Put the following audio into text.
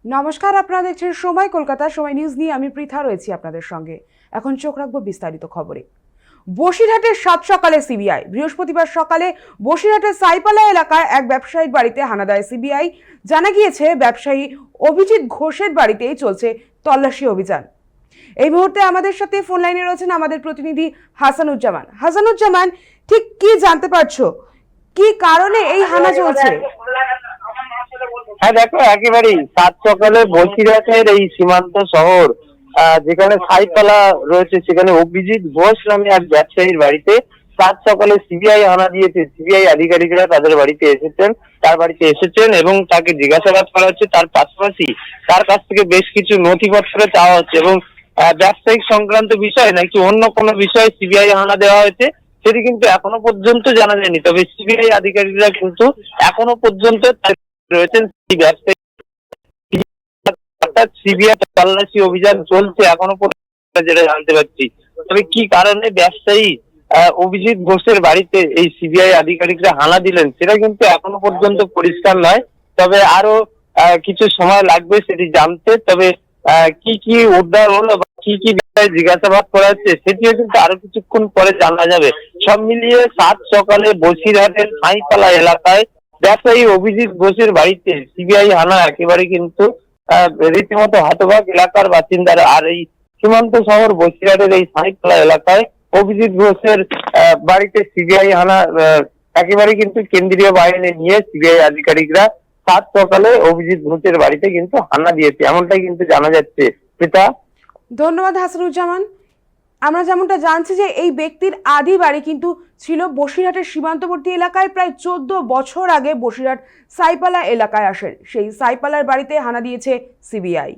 নমস্কার, আপনারা দেখছেন সময় কলকাতা। সময় নিউজ নিয়ে আমি পৃথা রয়েছি আপনাদের সঙ্গে। এখন চোখ রাখবো বিস্তারিত খবরে। বসিরহাটের সাত সকালে সিবিআই। বৃহস্পতিবার সকালে বসিরহাটের সাইপালা এলাকায় এক ব্যবসায়ীর বাড়িতে হানা দেয় সিবিআই। জানা গিয়েছে, ব্যবসায়ী অভিজিৎ ঘোষের বাড়িতেই চলছে তল্লাশি অভিযান। এই মুহূর্তে আমাদের সাথে ফোন লাইনে রয়েছেন আমাদের প্রতিনিধি হাসানুজ্জামান। হাসানুজ্জামান, ঠিক কি জানতে পারছো, কি কারণে এই হানা চলছে? হ্যাঁ দেখো, একেবারেই সাত সকালে বসিরহাটের এই সীমান্ত শহর যেখানে সাইতলা রয়েছে, সেখানে অভিজিৎ ঘোষ নামে এক ব্যবসায়ীর বাড়িতে সাত সকালে সিবিআই হানা দিয়েছে। সিবিআই আধিকারিকরা তাদের বাড়িতে এসেছেন এবং তাকে জিজ্ঞাসাবাদ করা হচ্ছে। তার পাশাপাশি তার কাছ থেকে বেশ কিছু নথিপত্র চাওয়া হচ্ছে এবং ব্যবসায়িক সংক্রান্ত বিষয় নাকি অন্য কোনো বিষয়ে সিবিআই হানা দেওয়া হয়েছে সেটি কিন্তু এখনো পর্যন্ত জানা যায়নি। তবে সিবিআই আধিকারিকরা কিন্তু এখনো পর্যন্ত রয়েছেন সেই ব্যবসায়ী, অর্থাৎ সিবিআই তল্লাশি অভিযান চলছে এখনো পর্যন্ত, যেটা জানতে পারছি। তবে কি কারণে ব্যবসায়ী অভিজিৎ ঘোষের বাড়িতে এই সিবিআই আধিকারিকরা হানা দিলেন সেটা কিন্তু এখনো পর্যন্ত পরিষ্কার নয়। তবে আরো কিছু সময় লাগবে সেটি জানতে। তবে কি কি উদ্ধার হলো বা কি কি বিষয়ে জিজ্ঞাসাবাদ করা হচ্ছে সেটিও কিন্তু আরো কিছুক্ষণ পরে জানা যাবে। সব মিলিয়ে সাত সকালে বসিরহাটের সাঁইতলা এলাকায় ব্যবসায়ী অভিজিৎ ঘোষের বাড়িতে সিবিআই হানা একেবারে কিন্তু রীতিমতো হতবাক এলাকার বাসিন্দারা। আর এই সীমান্ত শহর বসিরহাটের এই সাঁইতলা এলাকায় অভিজিৎ ঘোষের বাড়িতে সিবিআই হানা একেবারে কিন্তু কেন্দ্রীয় বাহিনী নিয়ে সিবিআই আধিকারিকরা সাত সকালে অভিজিৎ ঘোষের বাড়িতে কিন্তু হানা দিয়েছে, এমনটাই কিন্তু জানা যাচ্ছে। পিতা, ধন্যবাদ হাসানুজ্জামান। আমরা যেমনটা জানছি যে এই ব্যক্তির আদি বাড়ি কিন্তু ছিল বসিরহাটের সীমান্তবর্তী এলাকায়। প্রায় 14 বছর আগে বসিরহাট সাইপালা এলাকায় আসেন। সেই সাইপালার বাড়িতে হানা দিয়েছে সিবিআই।